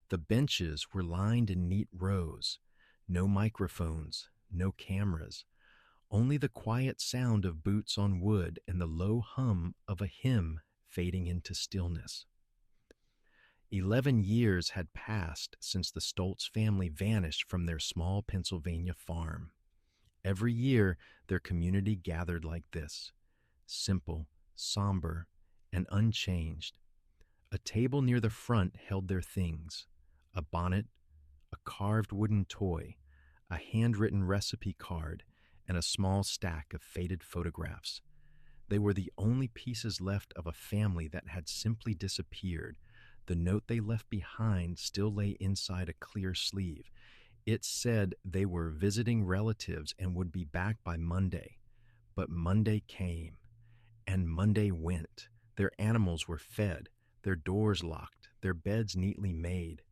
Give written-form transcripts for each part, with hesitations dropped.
The benches were lined in neat rows. No microphones, no cameras, only the quiet sound of boots on wood and the low hum of a hymn fading into stillness. 11 years had passed since the Stoltz family vanished from their small Pennsylvania farm. Every year, their community gathered like this, simple, somber, and unchanged. A table near the front held their things: a bonnet, a carved wooden toy, a handwritten recipe card, and a small stack of faded photographs. They were the only pieces left of a family that had simply disappeared. The note they left behind still lay inside a clear sleeve. It said they were visiting relatives and would be back by Monday. But Monday came, and Monday went. Their animals were fed, their doors locked, their beds neatly made.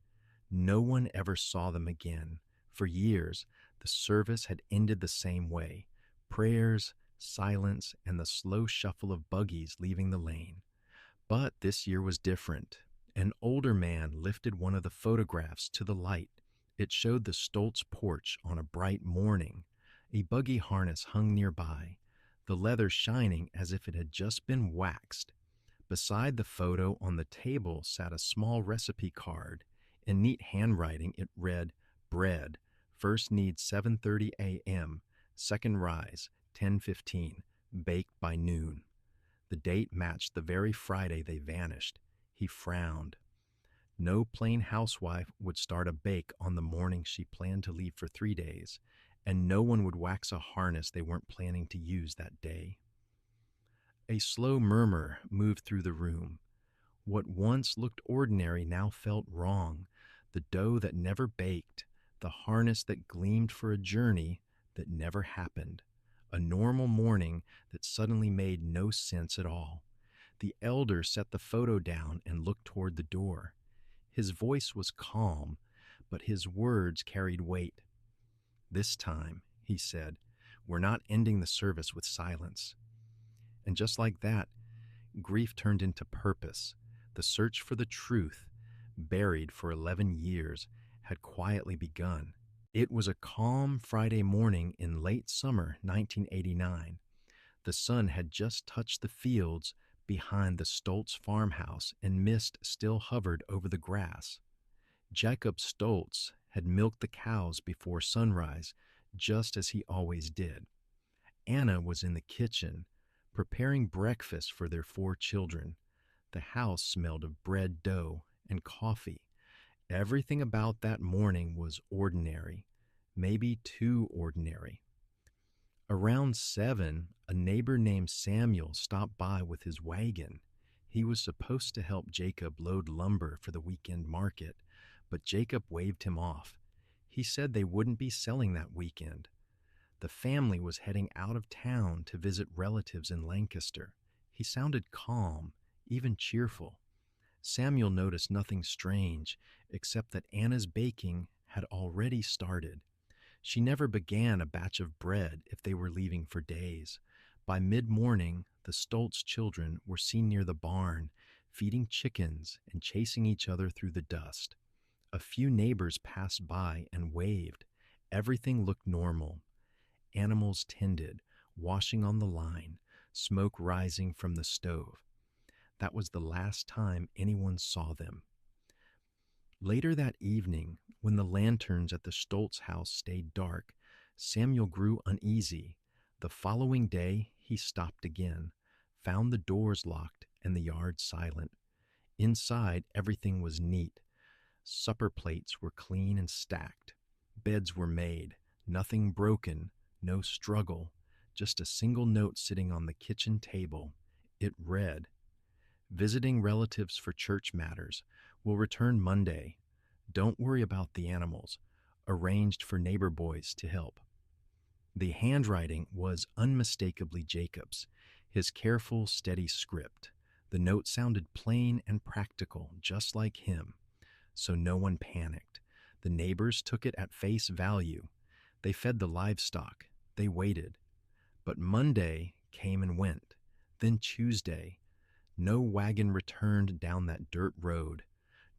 No one ever saw them again. For years, the service had ended the same way: prayers, silence, and the slow shuffle of buggies leaving the lane. But this year was different. An older man lifted one of the photographs to the light. It showed the Stoltz porch on a bright morning. A buggy harness hung nearby, the leather shining as if it had just been waxed. Beside the photo on the table sat a small recipe card. In neat handwriting it read, "Bread, first needs 7:30 a.m., second rise, 10:15, baked by noon." The date matched the very Friday they vanished. He frowned. No plain housewife would start a bake on the morning she planned to leave for 3 days, and no one would wax a harness they weren't planning to use that day. A slow murmur moved through the room. What once looked ordinary now felt wrong. The dough that never baked, the harness that gleamed for a journey that never happened. A normal morning that suddenly made no sense at all. The elder set the photo down and looked toward the door. His voice was calm, but his words carried weight. "This time," he said, "we're not ending the service with silence." And just like that, grief turned into purpose. The search for the truth, buried for 11 years, had quietly begun. It was a calm Friday morning in late summer 1989. The sun had just touched the fields behind the Stoltz farmhouse, and mist still hovered over the grass. Jacob Stoltz had milked the cows before sunrise, just as he always did. Anna was in the kitchen, preparing breakfast for their 4 children. The house smelled of bread dough and coffee. Everything about that morning was ordinary, maybe too ordinary. Around 7, a neighbor named Samuel stopped by with his wagon. He was supposed to help Jacob load lumber for the weekend market, but Jacob waved him off. He said they wouldn't be selling that weekend. The family was heading out of town to visit relatives in Lancaster. He sounded calm, even cheerful. Samuel noticed nothing strange, except that Anna's baking had already started. She never began a batch of bread if they were leaving for days. By mid-morning, the Stoltz children were seen near the barn, feeding chickens and chasing each other through the dust. A few neighbors passed by and waved. Everything looked normal. Animals tended, washing on the line, smoke rising from the stove. That was the last time anyone saw them. Later that evening, when the lanterns at the Stoltz house stayed dark, Samuel grew uneasy. The following day, he stopped again, found the doors locked and the yard silent. Inside, everything was neat. Supper plates were clean and stacked. Beds were made, nothing broken, no struggle, just a single note sitting on the kitchen table. It read, "Visiting relatives for church matters. Will return Monday. Don't worry about the animals. Arranged for neighbor boys to help." The handwriting was unmistakably Jacob's, his careful, steady script. The note sounded plain and practical, just like him. So no one panicked. The neighbors took it at face value. They fed the livestock. They waited. But Monday came and went. Then Tuesday. No wagon returned down that dirt road.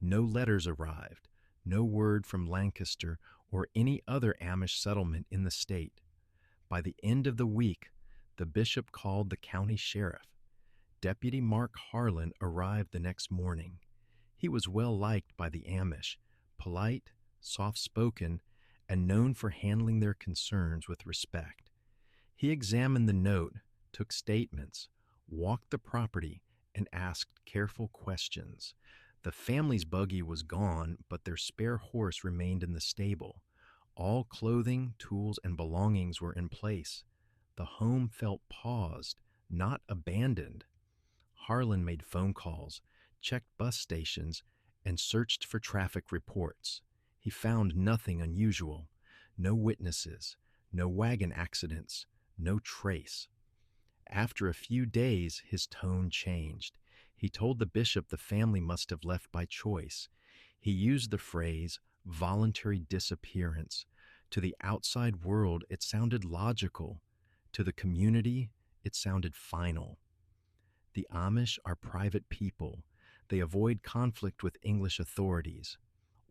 No letters arrived. No word from Lancaster or any other Amish settlement in the state. By the end of the week, the bishop called the county sheriff. Deputy Mark Harlan arrived the next morning. He was well liked by the Amish, polite, soft-spoken, and known for handling their concerns with respect. He examined the note, took statements, walked the property, and asked careful questions. The family's buggy was gone, but their spare horse remained in the stable. All clothing, tools, and belongings were in place. The home felt paused, not abandoned. Harlan made phone calls, checked bus stations, and searched for traffic reports. He found nothing unusual. No witnesses, no wagon accidents, no trace. After a few days, his tone changed. He told the bishop the family must have left by choice. He used the phrase, voluntary disappearance. To the outside world, it sounded logical. To the community, it sounded final. The Amish are private people. They avoid conflict with English authorities.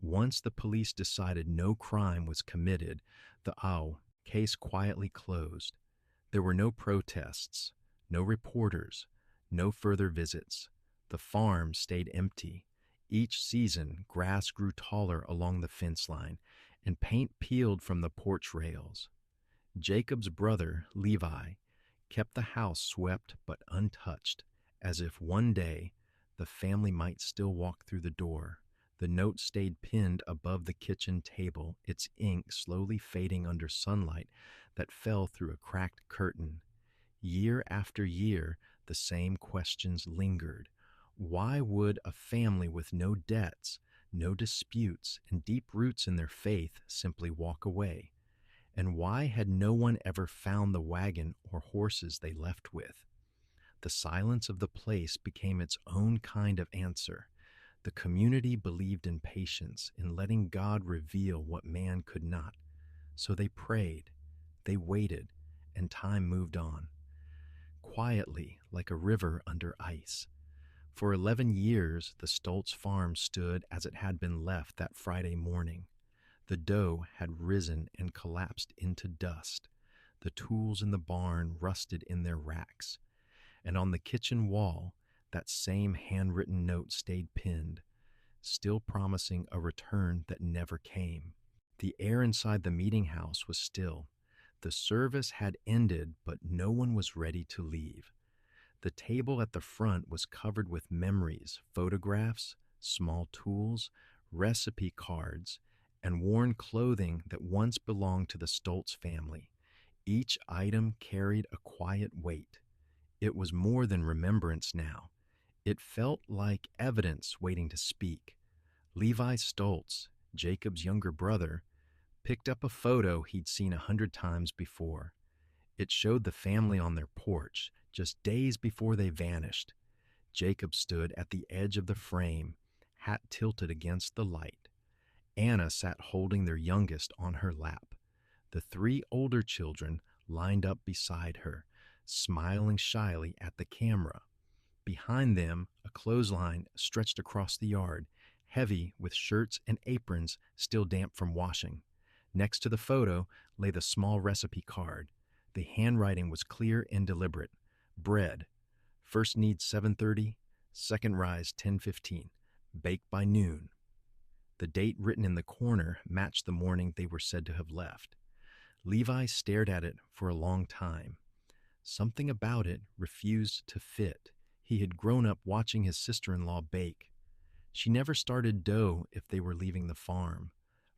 Once the police decided no crime was committed, the case quietly closed. There were no protests, no reporters, no further visits. The farm stayed empty. Each season, grass grew taller along the fence line, and paint peeled from the porch rails. Jacob's brother, Levi, kept the house swept but untouched, as if one day the family might still walk through the door. The note stayed pinned above the kitchen table, its ink slowly fading under sunlight that fell through a cracked curtain. Year after year, the same questions lingered. Why would a family with no debts, no disputes, and deep roots in their faith simply walk away? And why had no one ever found the wagon or horses they left with? The silence of the place became its own kind of answer. The community believed in patience, in letting God reveal what man could not. So they prayed, they waited, and time moved on. Quietly, like a river under ice. For 11 years, the Stoltz farm stood as it had been left that Friday morning. The dough had risen and collapsed into dust. The tools in the barn rusted in their racks. And on the kitchen wall, that same handwritten note stayed pinned, still promising a return that never came. The air inside the meeting house was still. The service had ended, but no one was ready to leave. The table at the front was covered with memories, photographs, small tools, recipe cards, and worn clothing that once belonged to the Stoltz family. Each item carried a quiet weight. It was more than remembrance now. It felt like evidence waiting to speak. Levi Stoltz, Jacob's younger brother, picked up a photo he'd seen 100 times before. It showed the family on their porch, just days before they vanished. Jacob stood at the edge of the frame, hat tilted against the light. Anna sat holding their youngest on her lap. The 3 older children lined up beside her, smiling shyly at the camera. Behind them, a clothesline stretched across the yard, heavy with shirts and aprons still damp from washing. Next to the photo lay the small recipe card. The handwriting was clear and deliberate. Bread. First needs 7:30, second rise 10:15. Bake by noon. The date written in the corner matched the morning they were said to have left. Levi stared at it for a long time. Something about it refused to fit. He had grown up watching his sister-in-law bake. She never started dough if they were leaving the farm.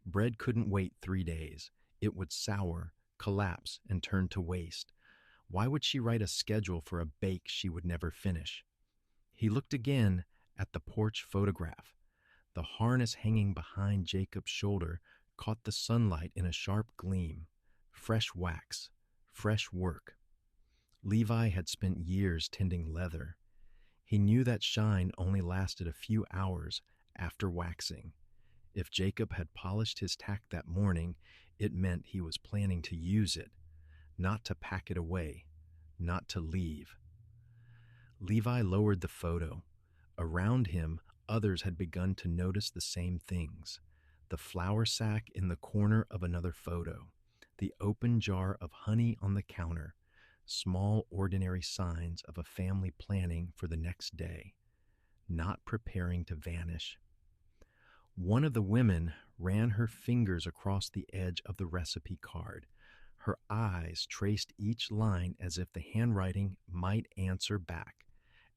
Bread couldn't wait 3 days. It would sour, collapse, and turn to waste. Why would she write a schedule for a bake she would never finish? He looked again at the porch photograph. The harness hanging behind Jacob's shoulder caught the sunlight in a sharp gleam. Fresh wax, fresh work. Levi had spent years tending leather. He knew that shine only lasted a few hours after waxing. If Jacob had polished his tack that morning, it meant he was planning to use it, not to pack it away, not to leave. Levi lowered the photo. Around him, others had begun to notice the same things. the flour sack in the corner of another photo, the open jar of honey on the counter, small ordinary signs of a family planning for the next day, not preparing to vanish. One of the women ran her fingers across the edge of the recipe card. Her eyes traced each line as if the handwriting might answer back.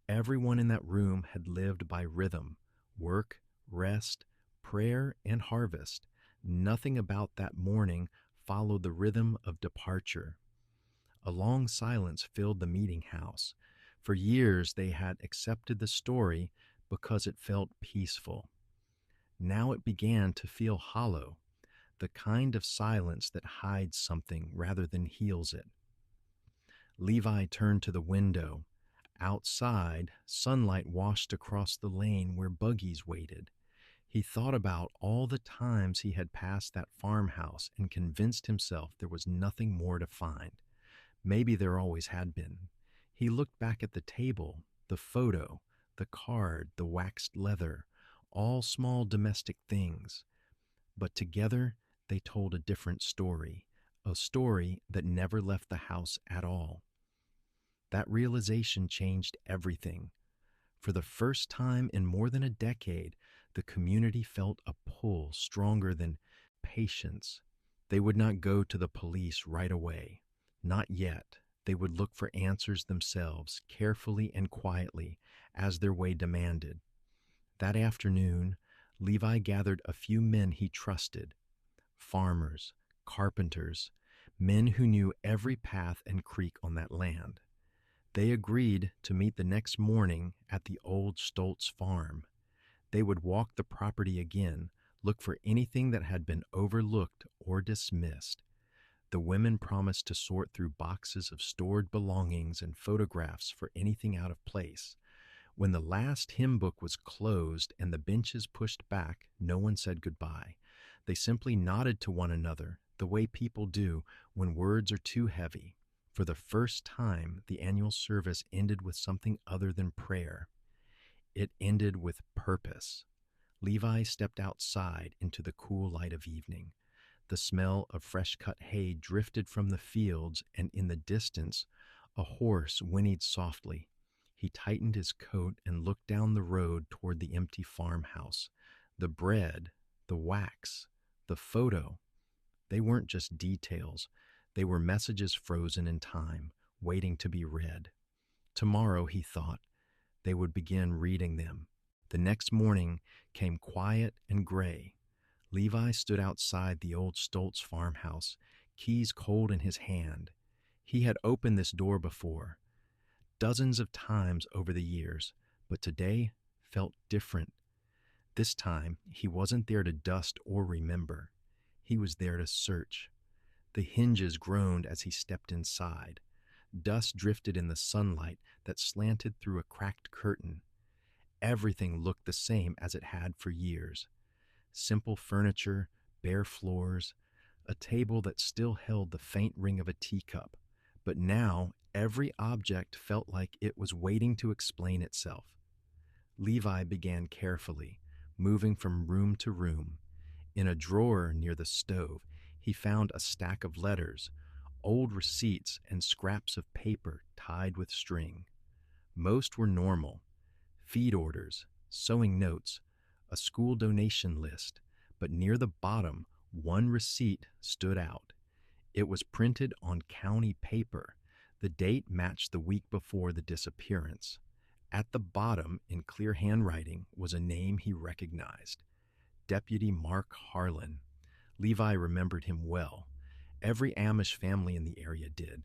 Everyone in that room had lived by rhythm: work, rest, prayer, and harvest. Nothing about that morning followed the rhythm of departure. A long silence filled the meeting house. For years they had accepted the story because it felt peaceful. Now it began to feel hollow, the kind of silence that hides something rather than heals it. Levi turned to the window. Outside, sunlight washed across the lane where buggies waited. He thought about all the times he had passed that farmhouse and convinced himself there was nothing more to find. Maybe there always had been. He looked back at the table, the photo, the card, the waxed leather, all small domestic things. But together they told a different story, a story that never left the house at all. That realization changed everything. For the first time in more than a decade, the community felt a pull stronger than patience. They would not go to the police right away. Not yet. They would look for answers themselves, carefully and quietly, as their way demanded. That afternoon, Levi gathered a few men he trusted: farmers, carpenters, men who knew every path and creek on that land. They agreed to meet the next morning at the old Stoltz farm. They would walk the property again, look for anything that had been overlooked or dismissed. The women promised to sort through boxes of stored belongings and photographs for anything out of place. When the last hymn book was closed and the benches pushed back, no one said goodbye. They simply nodded to one another, the way people do when words are too heavy. For the first time, the annual service ended with something other than prayer. It ended with purpose. Levi stepped outside into the cool light of evening. The smell of fresh-cut hay drifted from the fields, and in the distance, a horse whinnied softly. He tightened his coat and looked down the road toward the empty farmhouse. The bread, the wax, the photo, they weren't just details. They were messages frozen in time, waiting to be read. Tomorrow, he thought, they would begin reading them. The next morning came quiet and gray. Levi stood outside the old Stoltz farmhouse, keys cold in his hand. He had opened this door before, dozens of times over the years, but today felt different. This time, he wasn't there to dust or remember. He was there to search. The hinges groaned as he stepped inside. Dust drifted in the sunlight that slanted through a cracked curtain. Everything looked the same as it had for years. Simple furniture, bare floors, a table that still held the faint ring of a teacup. But now, every object felt like it was waiting to explain itself. Levi began carefully, moving from room to room. In a drawer near the stove, he found a stack of letters, old receipts, and scraps of paper tied with string. Most were normal: feed orders, sewing notes, a school donation list, but near the bottom, one receipt stood out. It was printed on county paper. The date matched the week before the disappearance. At the bottom, in clear handwriting, was a name he recognized: Deputy Mark Harlan. Levi remembered him well. Every Amish family in the area did.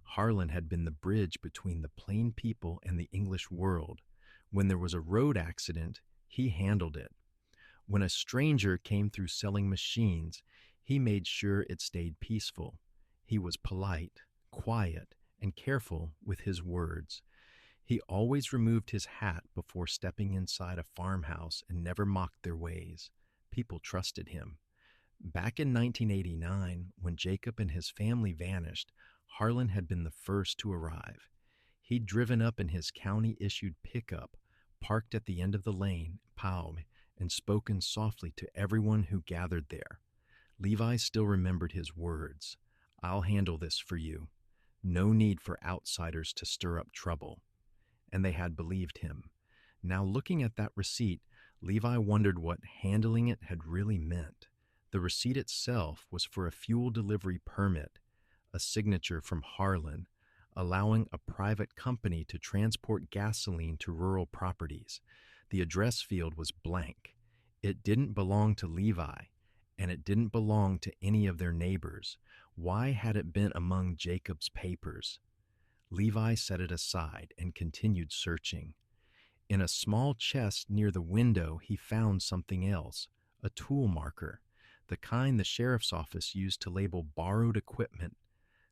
Harlan had been the bridge between the plain people and the English world. When there was a road accident, he handled it. When a stranger came through selling machines, he made sure it stayed peaceful. He was polite, quiet, and careful with his words. He always removed his hat before stepping inside a farmhouse and never mocked their ways. People trusted him. Back in 1989, when Jacob and his family vanished, Harlan had been the first to arrive. He'd driven up in his county-issued pickup, parked at the end of the lane, and spoken softly to everyone who gathered there. Levi still remembered his words. "I'll handle this for you. No need for outsiders to stir up trouble." And they had believed him. Now, looking at that receipt, Levi wondered what handling it had really meant. The receipt itself was for a fuel delivery permit, a signature from Harlan, allowing a private company to transport gasoline to rural properties. The address field was blank. It didn't belong to Levi, and it didn't belong to any of their neighbors. Why had it been among Jacob's papers? Levi set it aside and continued searching. In a small chest near the window, he found something else, a tool marker, the kind the sheriff's office used to label borrowed equipment,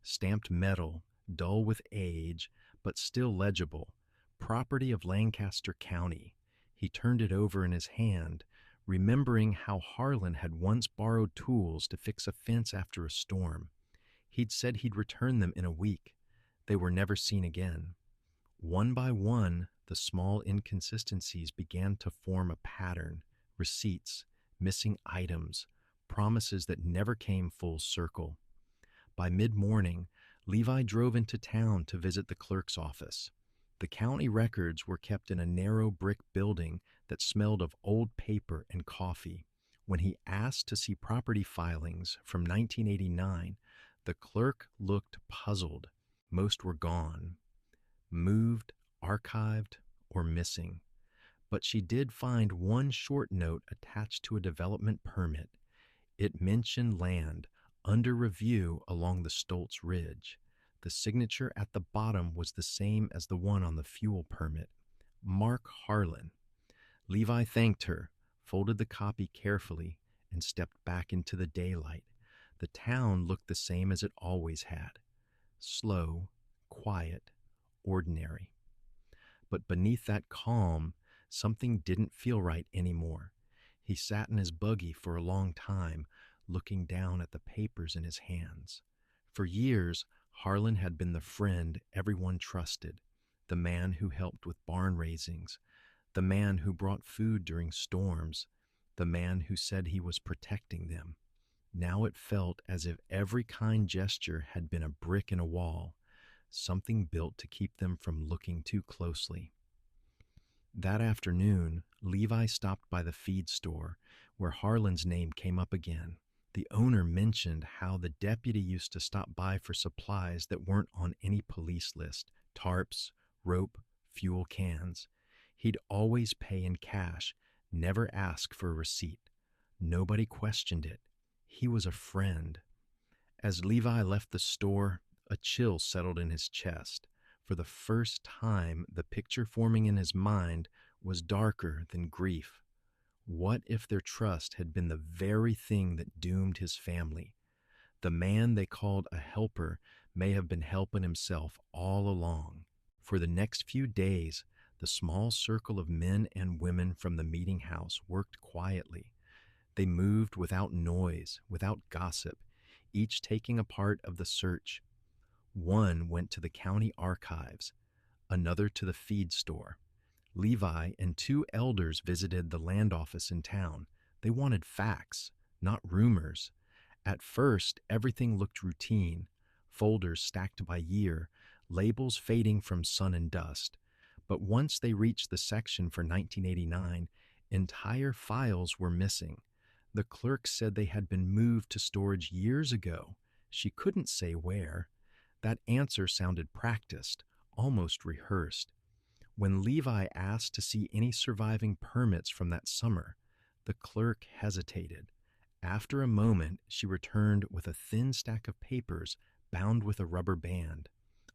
stamped metal, dull with age, but still legible, property of Lancaster County. He turned it over in his hand, remembering how Harlan had once borrowed tools to fix a fence after a storm. He'd said he'd return them in a week. They were never seen again. One by one, the small inconsistencies began to form a pattern: receipts, missing items, promises that never came full circle. By mid-morning, Levi drove into town to visit the clerk's office. The county records were kept in a narrow brick building that smelled of old paper and coffee. When he asked to see property filings from 1989, the clerk looked puzzled. Most were gone, moved, archived, or missing. But she did find one short note attached to a development permit. It mentioned land under review along the Stoltz Ridge. The signature at the bottom was the same as the one on the fuel permit: Mark Harlan. Levi thanked her, folded the copy carefully, and stepped back into the daylight. The town looked the same as it always had: slow, quiet, ordinary. But beneath that calm, something didn't feel right anymore. He sat in his buggy for a long time, looking down at the papers in his hands. For years, Harlan had been the friend everyone trusted, the man who helped with barn raisings, the man who brought food during storms, the man who said he was protecting them. Now it felt as if every kind gesture had been a brick in a wall, something built to keep them from looking too closely. That afternoon, Levi stopped by the feed store, where Harlan's name came up again. The owner mentioned how the deputy used to stop by for supplies that weren't on any police list: tarps, rope, fuel cans. He'd always pay in cash, never ask for a receipt. Nobody questioned it. He was a friend. As Levi left the store, a chill settled in his chest. For the first time, the picture forming in his mind was darker than grief. What if their trust had been the very thing that doomed his family? The man they called a helper may have been helping himself all along. For the next few days, the small circle of men and women from the meeting house worked quietly. They moved without noise, without gossip, each taking a part of the search. One went to the county archives, another to the feed store. Levi and two elders visited the land office in town. They wanted facts, not rumors. At first, everything looked routine: folders stacked by year, labels fading from sun and dust. But once they reached the section for 1989, entire files were missing. The clerk said they had been moved to storage years ago. She couldn't say where. That answer sounded practiced, almost rehearsed. When Levi asked to see any surviving permits from that summer, the clerk hesitated. After a moment, she returned with a thin stack of papers bound with a rubber band.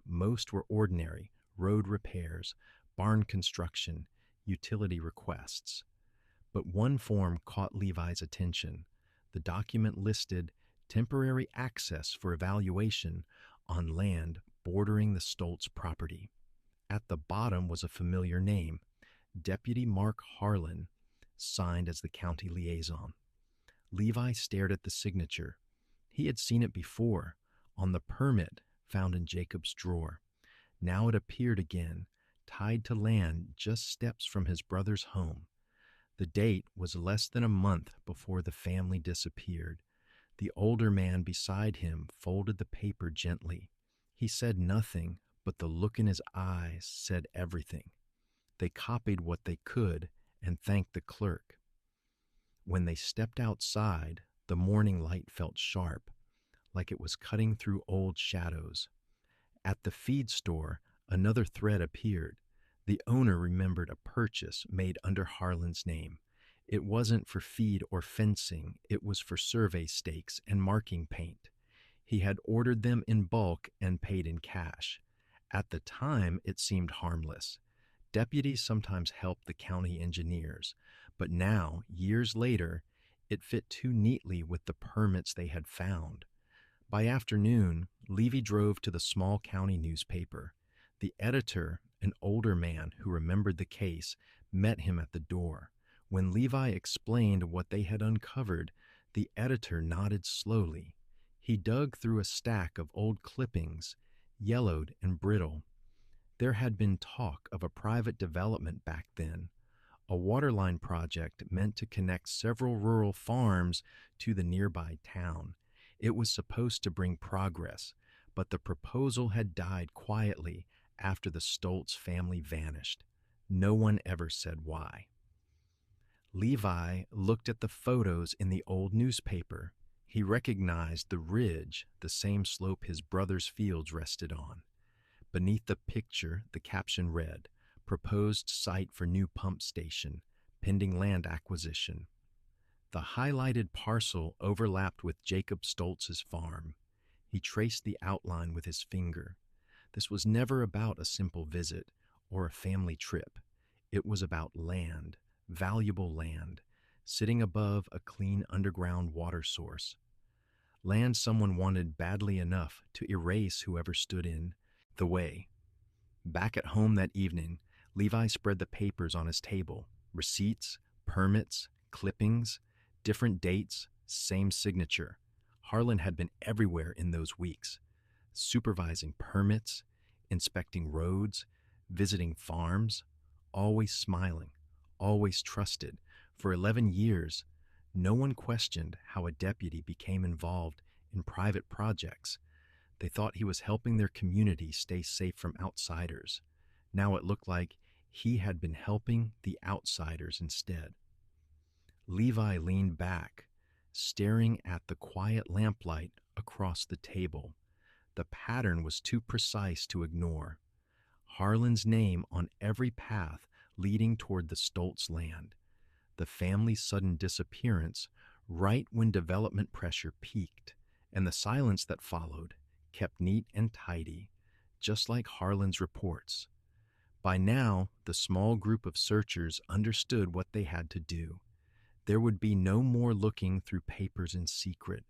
Most were ordinary: road repairs, barn construction, utility requests. But one form caught Levi's attention. The document listed temporary access for evaluation on land bordering the Stoltz property. At the bottom was a familiar name: Deputy Mark Harlan, signed as the county liaison. Levi stared at the signature. He had seen it before, on the permit found in Jacob's drawer. Now it appeared again, tied to land just steps from his brother's home. The date was less than a month before the family disappeared. The older man beside him folded the paper gently. He said nothing, but the look in his eyes said everything. They copied what they could and thanked the clerk. When they stepped outside, the morning light felt sharp, like it was cutting through old shadows. At the feed store, another thread appeared. The owner remembered a purchase made under Harlan's name. It wasn't for feed or fencing, it was for survey stakes and marking paint. He had ordered them in bulk and paid in cash. At the time, it seemed harmless. Deputies sometimes helped the county engineers, but now, years later, it fit too neatly with the permits they had found. By afternoon, Levy drove to the small county newspaper. The editor, an older man who remembered the case, met him at the door. When Levi explained what they had uncovered, the editor nodded slowly. He dug through a stack of old clippings, yellowed and brittle. There had been talk of a private development back then, a waterline project meant to connect several rural farms to the nearby town. It was supposed to bring progress, but the proposal had died quietly after the Stoltz family vanished. No one ever said why. Levi looked at the photos in the old newspaper. He recognized the ridge, the same slope his brother's fields rested on. Beneath the picture, the caption read, "Proposed site for new pump station, pending land acquisition." The highlighted parcel overlapped with Jacob Stoltz's farm. He traced the outline with his finger. This was never about a simple visit or a family trip. It was about land, valuable land, sitting above a clean underground water source. Land someone wanted badly enough to erase whoever stood in the way. Back at home that evening, Levi spread the papers on his table. Receipts, permits, clippings, different dates, same signature. Harlan had been everywhere in those weeks, supervising permits, inspecting roads, visiting farms, always smiling, always trusted. For 11 years, no one questioned how a deputy became involved in private projects. They thought he was helping their community stay safe from outsiders. Now it looked like he had been helping the outsiders instead. Levi leaned back, staring at the quiet lamplight across the table. The pattern was too precise to ignore. Harlan's name on every path leading toward the Stoltz land. The family's sudden disappearance right when development pressure peaked, and the silence that followed, kept neat and tidy, just like Harlan's reports. By now, the small group of searchers understood what they had to do. There would be no more looking through papers in secret,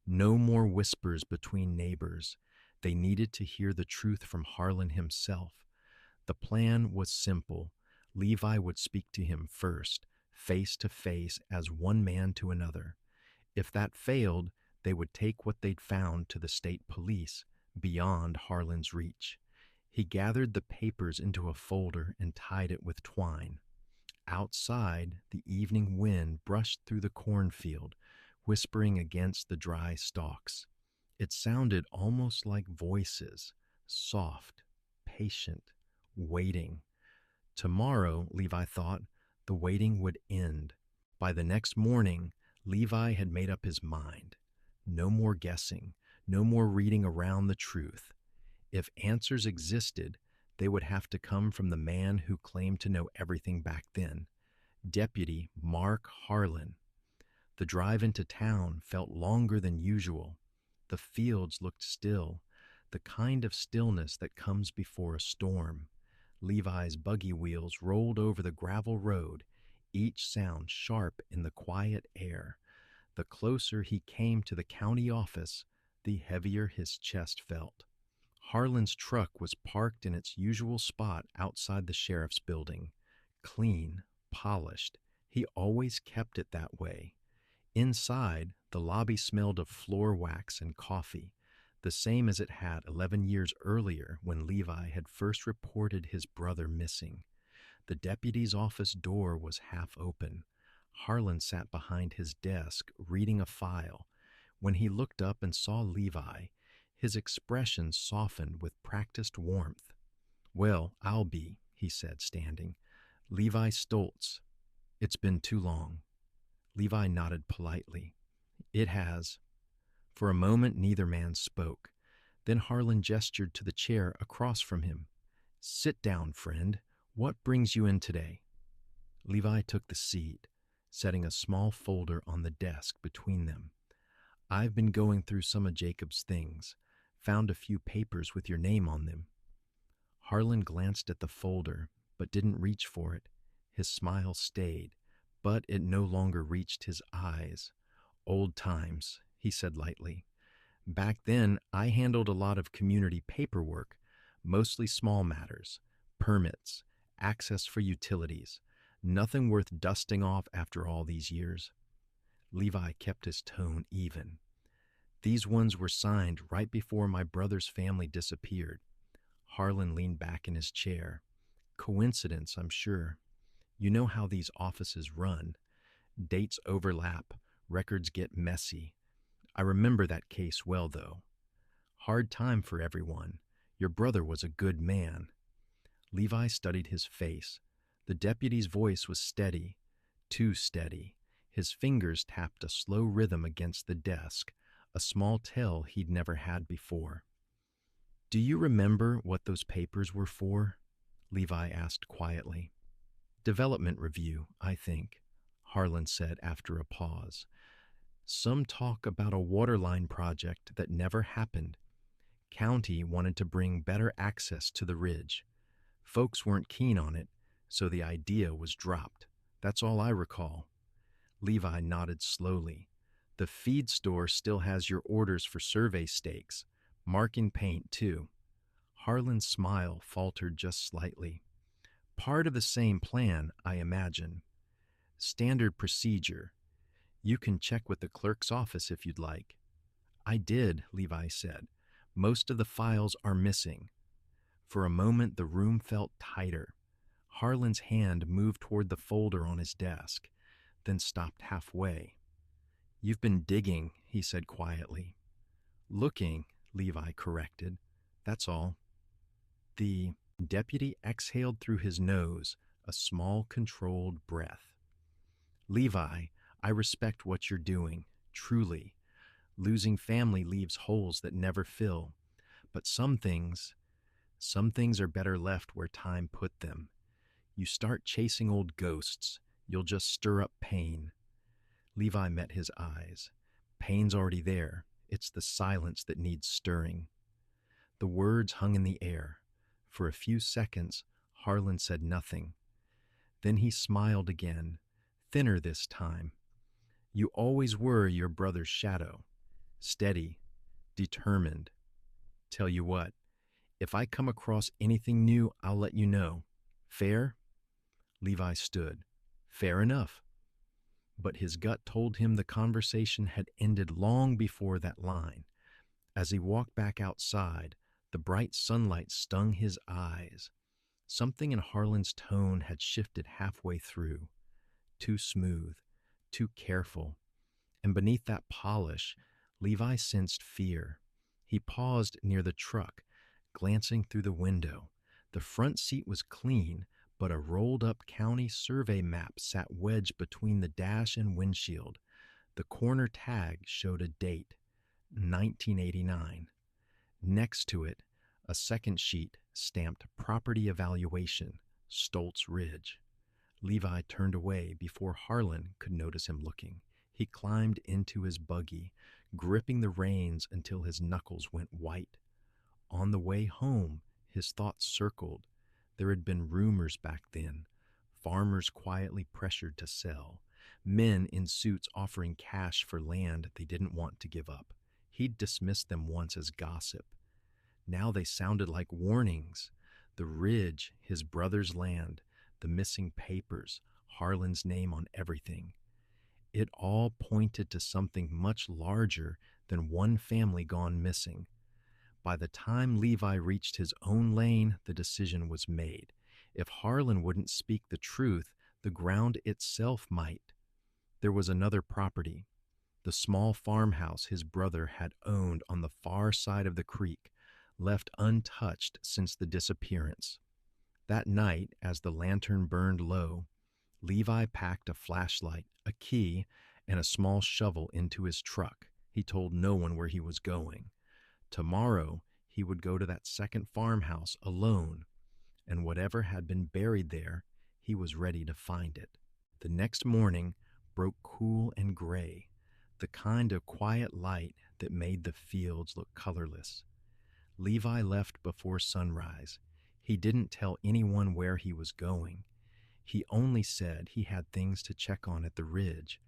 no more whispers between neighbors. They needed to hear the truth from Harlan himself. The plan was simple. Levi would speak to him first, face to face as one man to another. If that failed, they would take what they'd found to the state police, beyond Harlan's reach. He gathered the papers into a folder and tied it with twine. Outside, the evening wind brushed through the cornfield, whispering against the dry stalks. It sounded almost like voices, soft, patient, waiting. Tomorrow, Levi thought, the waiting would end. By the next morning, Levi had made up his mind. No more guessing, no more reading around the truth. If answers existed, they would have to come from the man who claimed to know everything back then, Deputy Mark Harlan. The drive into town felt longer than usual. The fields looked still, the kind of stillness that comes before a storm. Levi's buggy wheels rolled over the gravel road, each sound sharp in the quiet air. The closer he came to the county office, the heavier his chest felt. Harlan's truck was parked in its usual spot outside the sheriff's building. Clean, polished. He always kept it that way. Inside, the lobby smelled of floor wax and coffee, the same as it had 11 years earlier when Levi had first reported his brother missing. The deputy's office door was half open. Harlan sat behind his desk, reading a file. When he looked up and saw Levi, his expression softened with practiced warmth. "Well, I'll be," he said, standing. "Levi Stoltz. It's been too long." Levi nodded politely. "It has." For a moment, neither man spoke. Then Harlan gestured to the chair across from him. "Sit down, friend. What brings you in today?" Levi took the seat, setting a small folder on the desk between them. "I've been going through some of Jacob's things. Found a few papers with your name on them." Harlan glanced at the folder, but didn't reach for it. His smile stayed, but it no longer reached his eyes. "Old times," he said lightly. "Back then, I handled a lot of community paperwork, mostly small matters, permits, access for utilities, nothing worth dusting off after all these years." Levi kept his tone even. "These ones were signed right before my brother's family disappeared." Harlan leaned back in his chair. "Coincidence, I'm sure. You know how these offices run. Dates overlap, records get messy. I remember that case well, though. Hard time for everyone. Your brother was a good man." Levi studied his face. The deputy's voice was steady, too steady. His fingers tapped a slow rhythm against the desk, a small tell he'd never had before. "Do you remember what those papers were for?" Levi asked quietly. "Development review, I think," Harlan said after a pause. "Some talk about a waterline project that never happened. County wanted to bring better access to the ridge. Folks weren't keen on it, so the idea was dropped. That's all I recall." Levi nodded slowly. "The feed store still has your orders for survey stakes, marking paint too." Harlan's smile faltered just slightly. "Part of the same plan, I imagine. Standard procedure. You can check with the clerk's office if you'd like." "I did," Levi said. "Most of the files are missing." For a moment, the room felt tighter. Harlan's hand moved toward the folder on his desk, then stopped halfway. "You've been digging," he said quietly. "Looking," Levi corrected. "That's all." The deputy exhaled through his nose, a small, controlled breath. "Levi, I respect what you're doing, truly. Losing family leaves holes that never fill. But some things are better left where time put them. You start chasing old ghosts, you'll just stir up pain." Levi met his eyes. "Pain's already there. It's the silence that needs stirring." The words hung in the air. For a few seconds, Harlan said nothing. Then he smiled again, thinner this time. "You always were your brother's shadow. Steady, determined. Tell you what, if I come across anything new, I'll let you know. Fair?" Levi stood. "Fair enough." But his gut told him the conversation had ended long before that line. As he walked back outside, the bright sunlight stung his eyes. Something in Harlan's tone had shifted halfway through. Too smooth, too careful. And beneath that polish, Levi sensed fear. He paused near the truck, glancing through the window. The front seat was clean, but a rolled-up county survey map sat wedged between the dash and windshield. The corner tag showed a date, 1989. Next to it, a second sheet stamped Property Evaluation, Stoltz Ridge. Levi turned away before Harlan could notice him looking. He climbed into his buggy, gripping the reins until his knuckles went white. On the way home, his thoughts circled. There had been rumors back then. Farmers quietly pressured to sell. Men in suits offering cash for land they didn't want to give up. He'd dismissed them once as gossip. Now they sounded like warnings. The ridge, his brother's land, the missing papers, Harlan's name on everything. It all pointed to something much larger than one family gone missing. By the time Levi reached his own lane, the decision was made. If Harlan wouldn't speak the truth, the ground itself might. There was another property, the small farmhouse his brother had owned on the far side of the creek, left untouched since the disappearance. That night, as the lantern burned low, Levi packed a flashlight, a key, and a small shovel into his truck. He told no one where he was going. Tomorrow, he would go to that second farmhouse alone, and whatever had been buried there, he was ready to find it. The next morning broke cool and gray, the kind of quiet light that made the fields look colorless. Levi left before sunrise. He didn't tell anyone where he was going. He only said he had things to check on at the ridge.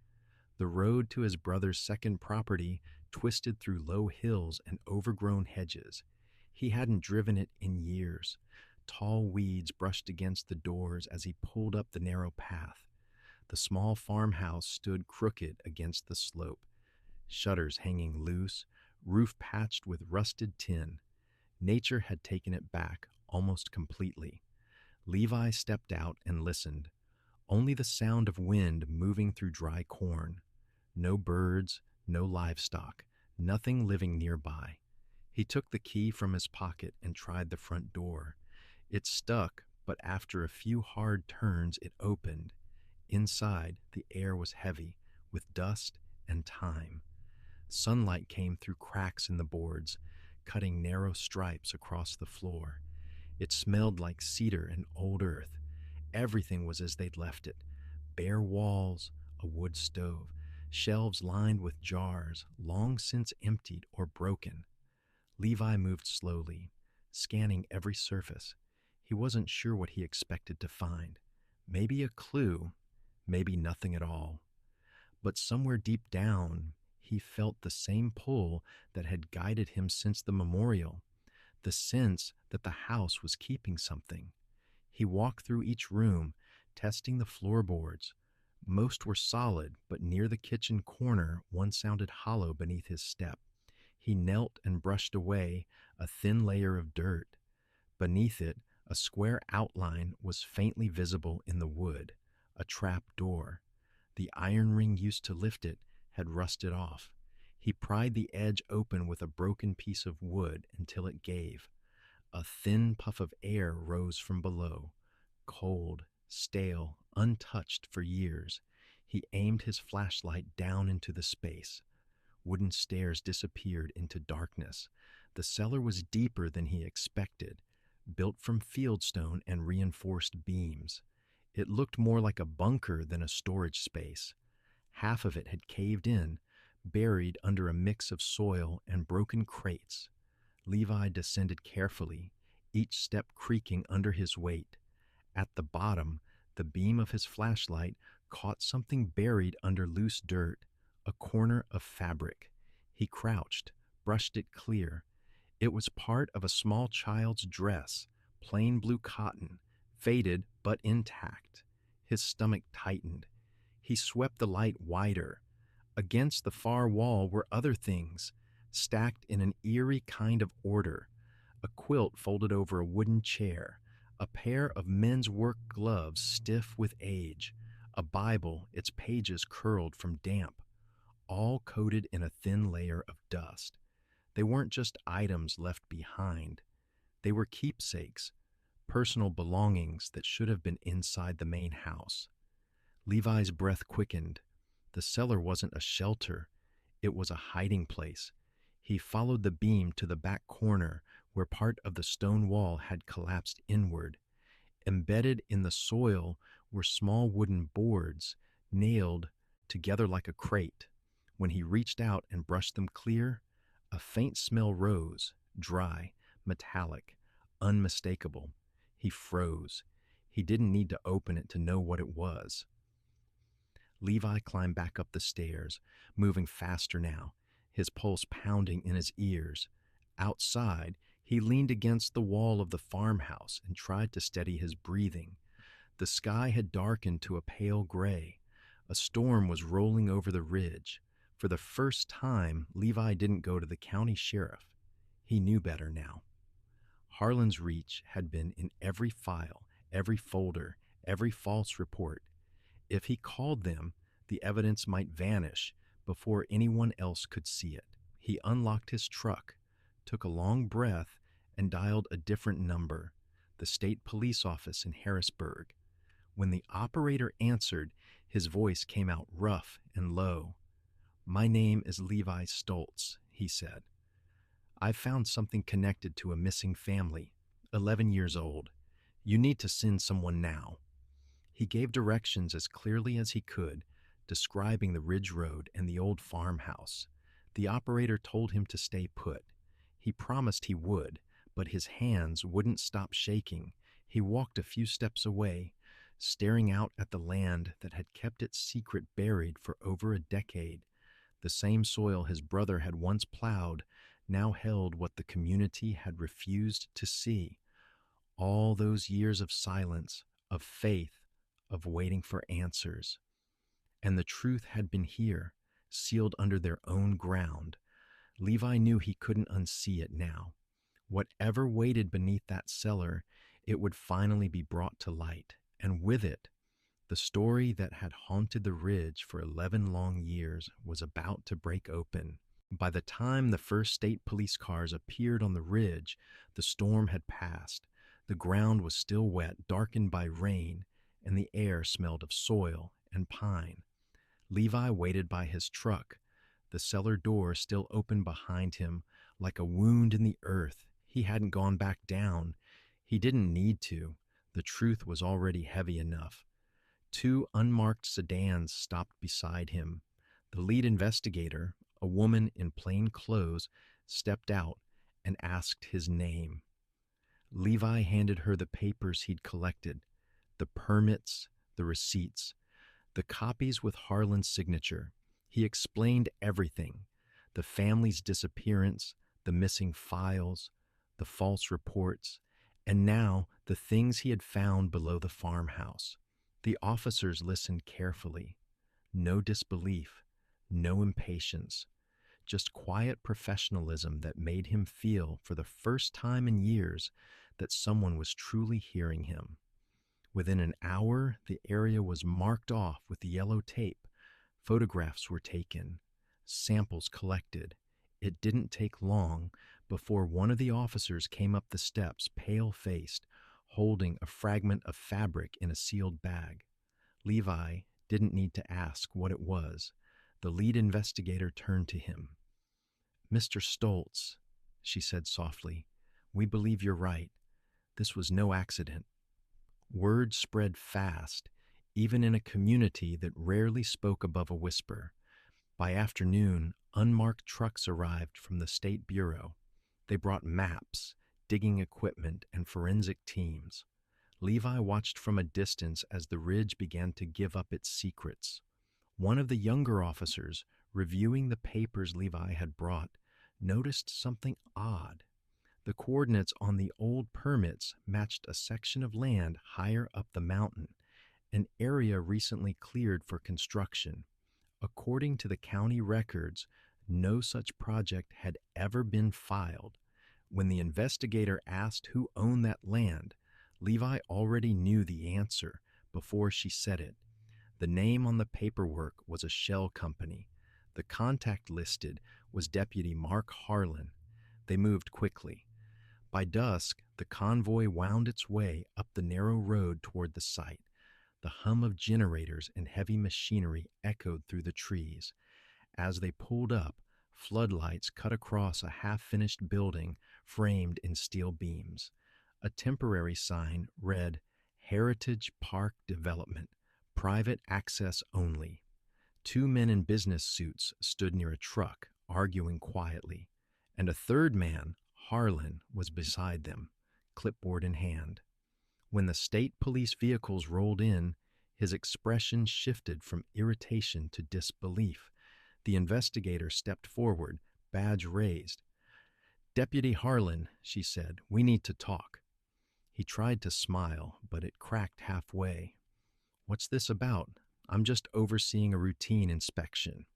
The road to his brother's second property twisted through low hills and overgrown hedges. He hadn't driven it in years. Tall weeds brushed against the doors as he pulled up the narrow path. The small farmhouse stood crooked against the slope, shutters hanging loose, roof patched with rusted tin. Nature had taken it back almost completely. Levi stepped out and listened. Only the sound of wind moving through dry corn. No birds, no livestock, nothing living nearby. He took the key from his pocket and tried the front door. It stuck, but after a few hard turns, it opened. Inside, the air was heavy with dust and time. Sunlight came through cracks in the boards, cutting narrow stripes across the floor. It smelled like cedar and old earth. Everything was as they'd left it. Bare walls, a wood stove, shelves lined with jars, long since emptied or broken. Levi moved slowly, scanning every surface. He wasn't sure what he expected to find. Maybe a clue, maybe nothing at all. But somewhere deep down, he felt the same pull that had guided him since the memorial, the sense that the house was keeping something. He walked through each room, testing the floorboards. Most were solid, but near the kitchen corner, one sounded hollow beneath his step. He knelt and brushed away a thin layer of dirt. Beneath it, a square outline was faintly visible in the wood, a trap door. The iron ring used to lift it had rusted off. He pried the edge open with a broken piece of wood until it gave. A thin puff of air rose from below, cold, stale, untouched for years. He aimed his flashlight down into the space. Wooden stairs disappeared into darkness. The cellar was deeper than he expected, built from fieldstone and reinforced beams. It looked more like a bunker than a storage space. Half of it had caved in, buried under a mix of soil and broken crates. Levi descended carefully, each step creaking under his weight. At the bottom, the beam of his flashlight caught something buried under loose dirt, a corner of fabric. He crouched, brushed it clear. It was part of a small child's dress, plain blue cotton, faded but intact. His stomach tightened. He swept the light wider. Against the far wall were other things, stacked in an eerie kind of order. A quilt folded over a wooden chair, a pair of men's work gloves stiff with age, a Bible, its pages curled from damp, all coated in a thin layer of dust. They weren't just items left behind. They were keepsakes, personal belongings that should have been inside the main house. Levi's breath quickened. The cellar wasn't a shelter. It was a hiding place. He followed the beam to the back corner where part of the stone wall had collapsed inward. Embedded in the soil were small wooden boards, nailed together like a crate. When he reached out and brushed them clear, a faint smell rose, dry, metallic, unmistakable. He froze. He didn't need to open it to know what it was. Levi climbed back up the stairs, moving faster now, his pulse pounding in his ears. Outside, he leaned against the wall of the farmhouse and tried to steady his breathing. The sky had darkened to a pale gray. A storm was rolling over the ridge. For the first time, Levi didn't go to the county sheriff. He knew better now. Harlan's reach had been in every file, every folder, every false report. If he called them, the evidence might vanish before anyone else could see it. He unlocked his truck, took a long breath, and dialed a different number, the state police office in Harrisburg. When the operator answered, his voice came out rough and low. "My name is Levi Stoltz," he said. "I've found something connected to a missing family, 11 years old. You need to send someone now." He gave directions as clearly as he could, describing the ridge road and the old farmhouse. The operator told him to stay put. He promised he would, but his hands wouldn't stop shaking. He walked a few steps away, staring out at the land that had kept its secret buried for over a decade. The same soil his brother had once plowed now held what the community had refused to see. All those years of silence, of faith, of waiting for answers. And the truth had been here, sealed under their own ground. Levi knew he couldn't unsee it now. Whatever waited beneath that cellar, it would finally be brought to light, and with it, the story that had haunted the ridge for 11 long years was about to break open. By the time the first state police cars appeared on the ridge, the storm had passed. The ground was still wet, darkened by rain, and the air smelled of soil and pine. Levi waited by his truck, the cellar door still open behind him, like a wound in the earth. He hadn't gone back down. He didn't need to. The truth was already heavy enough. 2 unmarked sedans stopped beside him. The lead investigator, a woman in plain clothes, stepped out and asked his name. Levi handed her the papers he'd collected, the permits, the receipts, the copies with Harlan's signature. He explained everything, the family's disappearance, the missing files, the false reports, and now the things he had found below the farmhouse. The officers listened carefully. No disbelief, no impatience, just quiet professionalism that made him feel, for the first time in years, that someone was truly hearing him. Within an hour, the area was marked off with yellow tape. Photographs were taken, samples collected. It didn't take long before one of the officers came up the steps, pale-faced, holding a fragment of fabric in a sealed bag. Levi didn't need to ask what it was. The lead investigator turned to him. "Mr. Stoltz," she said softly, "we believe you're right. This was no accident." Word spread fast, even in a community that rarely spoke above a whisper. By afternoon, unmarked trucks arrived from the State Bureau. They brought maps, digging equipment, and forensic teams. Levi watched from a distance as the ridge began to give up its secrets. One of the younger officers, reviewing the papers Levi had brought, noticed something odd. The coordinates on the old permits matched a section of land higher up the mountain, an area recently cleared for construction. According to the county records, no such project had ever been filed. When the investigator asked who owned that land, Levi already knew the answer before she said it. The name on the paperwork was a shell company. The contact listed was Deputy Mark Harlan. They moved quickly. By dusk, the convoy wound its way up the narrow road toward the site. The hum of generators and heavy machinery echoed through the trees. As they pulled up, floodlights cut across a half-finished building framed in steel beams. A temporary sign read, "Heritage Park Development, Private Access Only." 2 men in business suits stood near a truck, arguing quietly, and a third man, Harlan, was beside them, clipboard in hand. When the state police vehicles rolled in, his expression shifted from irritation to disbelief. The investigator stepped forward, badge raised. "Deputy Harlan," she said, "we need to talk." He tried to smile, but it cracked halfway. "What's this about? I'm just overseeing a routine inspection."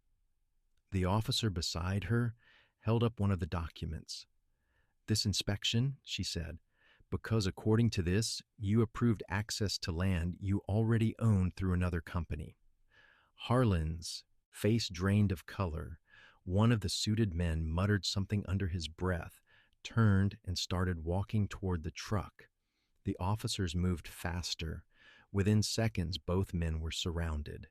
The officer beside her held up one of the documents. "This inspection," she said, because according to this, you approved access to land you already owned through another company. Harlan's face drained of color. One of the suited men muttered something under his breath, turned, and started walking toward the truck. The officers moved faster. Within seconds, both men were surrounded.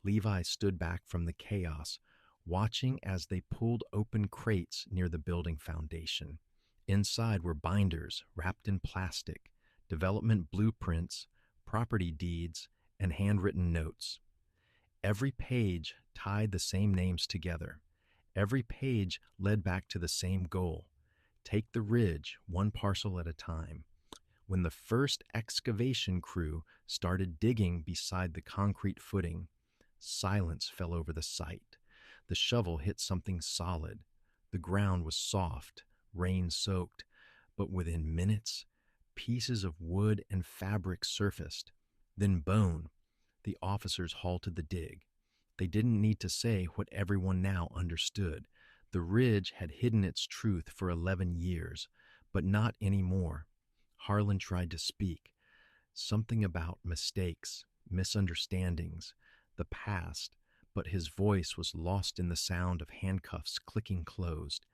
Levi stood back from the chaos, watching as they pulled open crates near the building foundation. Inside were binders wrapped in plastic, development blueprints, property deeds, and handwritten notes. Every page tied the same names together. Every page led back to the same goal: take the ridge one parcel at a time. When the first excavation crew started digging beside the concrete footing, silence fell over the site. The shovel hit something solid. The ground was soft, rain-soaked, but within minutes, pieces of wood and fabric surfaced. Then bone. The officers halted the dig. They didn't need to say what everyone now understood. The ridge had hidden its truth for 11 years, but not anymore. Harlan tried to speak. Something about mistakes, misunderstandings, the past, but his voice was lost in the sound of handcuffs clicking closed.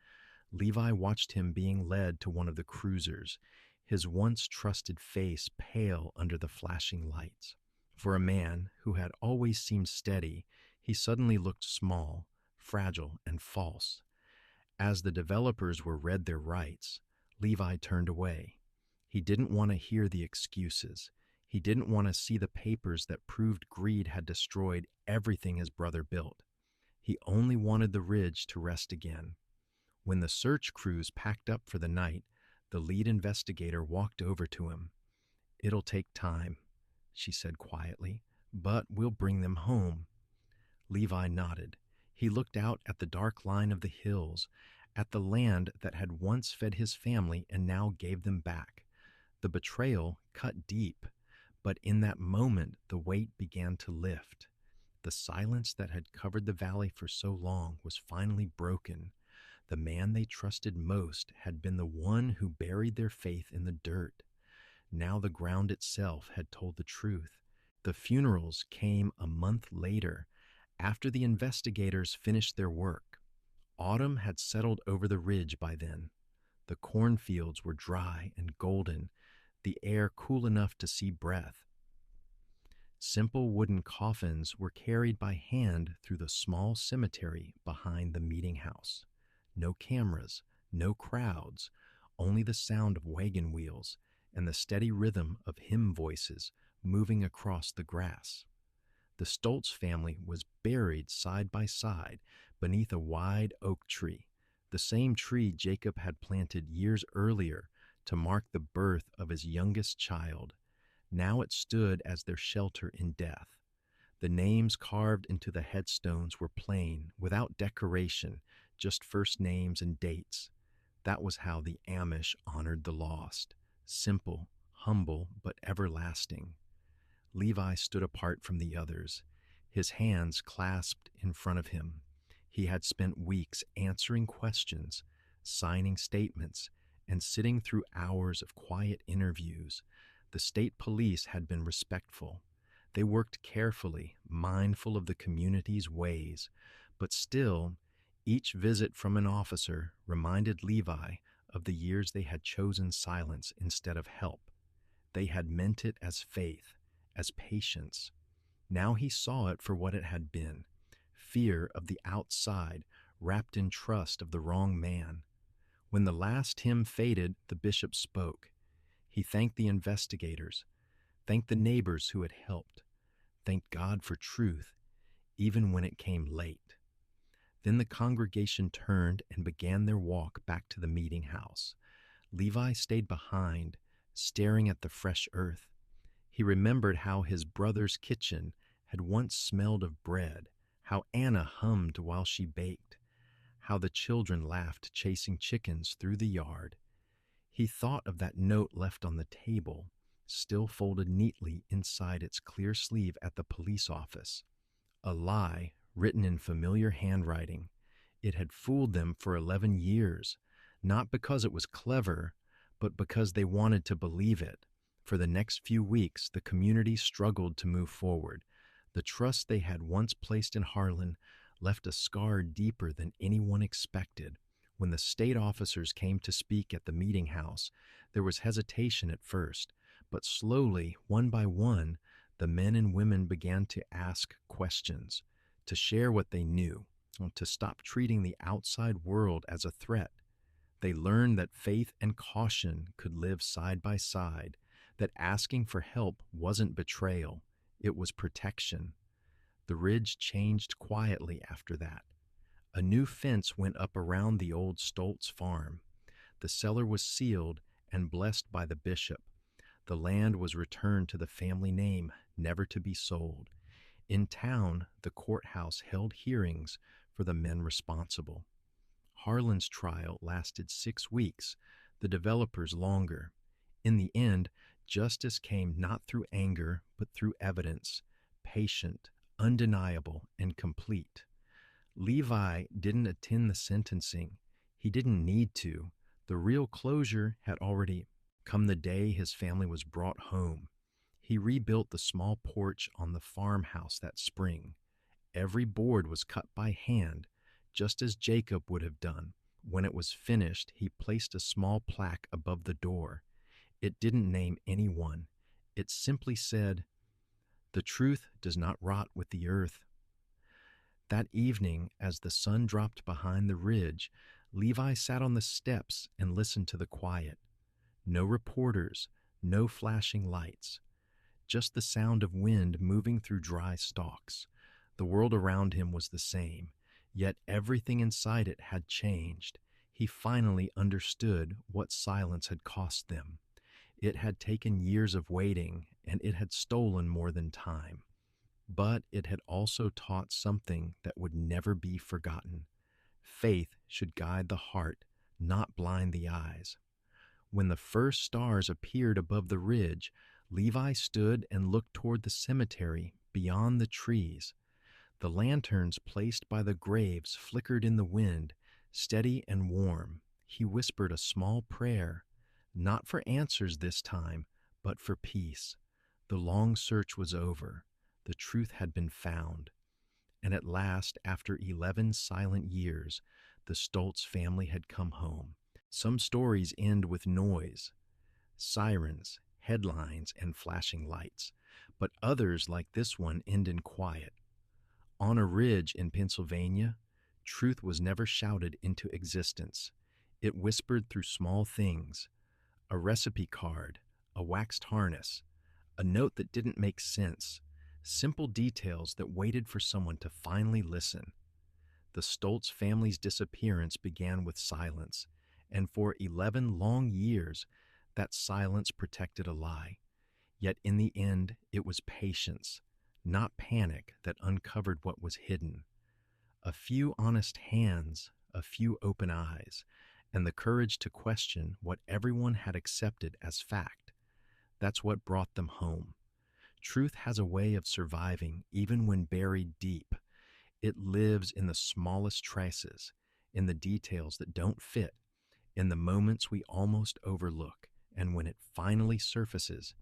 Levi watched him being led to one of the cruisers, his once trusted face pale under the flashing lights. For a man who had always seemed steady, he suddenly looked small, fragile, and false. As the developers were read their rights, Levi turned away. He didn't want to hear the excuses. He didn't want to see the papers that proved greed had destroyed everything his brother built. He only wanted the ridge to rest again. When the search crews packed up for the night, the lead investigator walked over to him. "It'll take time," she said quietly, "but we'll bring them home." Levi nodded. He looked out at the dark line of the hills, at the land that had once fed his family and now gave them back. The betrayal cut deep, but in that moment the weight began to lift. The silence that had covered the valley for so long was finally broken. The man they trusted most had been the one who buried their faith in the dirt. Now the ground itself had told the truth. The funerals came a month later, after the investigators finished their work. Autumn had settled over the ridge by then. The cornfields were dry and golden, the air cool enough to see breath. Simple wooden coffins were carried by hand through the small cemetery behind the meeting house. No cameras, no crowds, only the sound of wagon wheels and the steady rhythm of hymn voices moving across the grass. The Stoltz family was buried side by side beneath a wide oak tree, the same tree Jacob had planted years earlier to mark the birth of his youngest child. Now it stood as their shelter in death. The names carved into the headstones were plain, without decoration, just first names and dates. That was how the Amish honored the lost. Simple, humble, but everlasting. Levi stood apart from the others, his hands clasped in front of him. He had spent weeks answering questions, signing statements, and sitting through hours of quiet interviews. The state police had been respectful. They worked carefully, mindful of the community's ways, but still, each visit from an officer reminded Levi of the years they had chosen silence instead of help. They had meant it as faith, as patience. Now he saw it for what it had been: fear of the outside wrapped in trust of the wrong man. When the last hymn faded, the bishop spoke. He thanked the investigators, thanked the neighbors who had helped, thanked God for truth, even when it came late. Then the congregation turned and began their walk back to the meeting house. Levi stayed behind, staring at the fresh earth. He remembered how his brother's kitchen had once smelled of bread, how Anna hummed while she baked, how the children laughed chasing chickens through the yard. He thought of that note left on the table, still folded neatly inside its clear sleeve at the police office. A lie written in familiar handwriting. It had fooled them for 11 years, not because it was clever, but because they wanted to believe it. For the next few weeks, the community struggled to move forward. The trust they had once placed in Harlan left a scar deeper than anyone expected. When the state officers came to speak at the meeting house, there was hesitation at first, but slowly, one by one, the men and women began to ask questions, to share what they knew, to stop treating the outside world as a threat. They learned that faith and caution could live side by side, that asking for help wasn't betrayal, it was protection. The ridge changed quietly after that. A new fence went up around the old Stoltz farm. The cellar was sealed and blessed by the bishop. The land was returned to the family name, never to be sold. In town, the courthouse held hearings for the men responsible. Harlan's trial lasted 6 weeks, the developers longer. In the end, justice came not through anger, but through evidence, patient, undeniable, and complete. Levi didn't attend the sentencing. He didn't need to. The real closure had already come the day his family was brought home. He rebuilt the small porch on the farmhouse that spring. Every board was cut by hand, just as Jacob would have done. When it was finished, he placed a small plaque above the door. It didn't name anyone. It simply said, "The truth does not rot with the earth." That evening, as the sun dropped behind the ridge, Levi sat on the steps and listened to the quiet. No reporters, no flashing lights, just the sound of wind moving through dry stalks. The world around him was the same, yet everything inside it had changed. He finally understood what silence had cost them. It had taken years of waiting, and it had stolen more than time. But it had also taught something that would never be forgotten. Faith should guide the heart, not blind the eyes. When the first stars appeared above the ridge, Levi stood and looked toward the cemetery beyond the trees. The lanterns placed by the graves flickered in the wind, steady and warm. He whispered a small prayer, not for answers this time, but for peace. The long search was over. The truth had been found. And at last, after 11 silent years, the Stoltz family had come home. Some stories end with noise, sirens, headlines, and flashing lights, but others, like this one, end in quiet. On a ridge in Pennsylvania, truth was never shouted into existence. It whispered through small things: a recipe card, a waxed harness, a note that didn't make sense, simple details that waited for someone to finally listen. The Stoltz family's disappearance began with silence, and for 11 long years, that silence protected a lie. Yet in the end, it was patience, not panic, that uncovered what was hidden. A few honest hands, a few open eyes, and the courage to question what everyone had accepted as fact. That's what brought them home. Truth has a way of surviving even when buried deep. It lives in the smallest traces, in the details that don't fit, in the moments we almost overlook. And when it finally surfaces,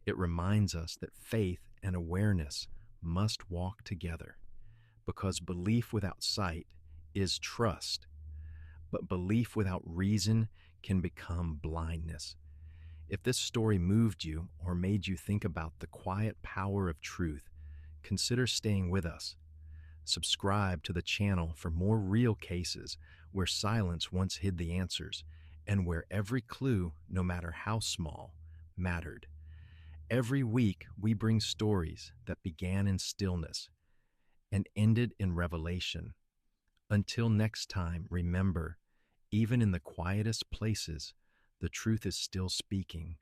it reminds us that faith and awareness must walk together. Because belief without sight is trust, but belief without reason can become blindness. If this story moved you or made you think about the quiet power of truth, consider staying with us. Subscribe to the channel for more real cases where silence once hid the answers, and where every clue, no matter how small, mattered. Every week, we bring stories that began in stillness and ended in revelation. Until next time, remember, even in the quietest places, the truth is still speaking.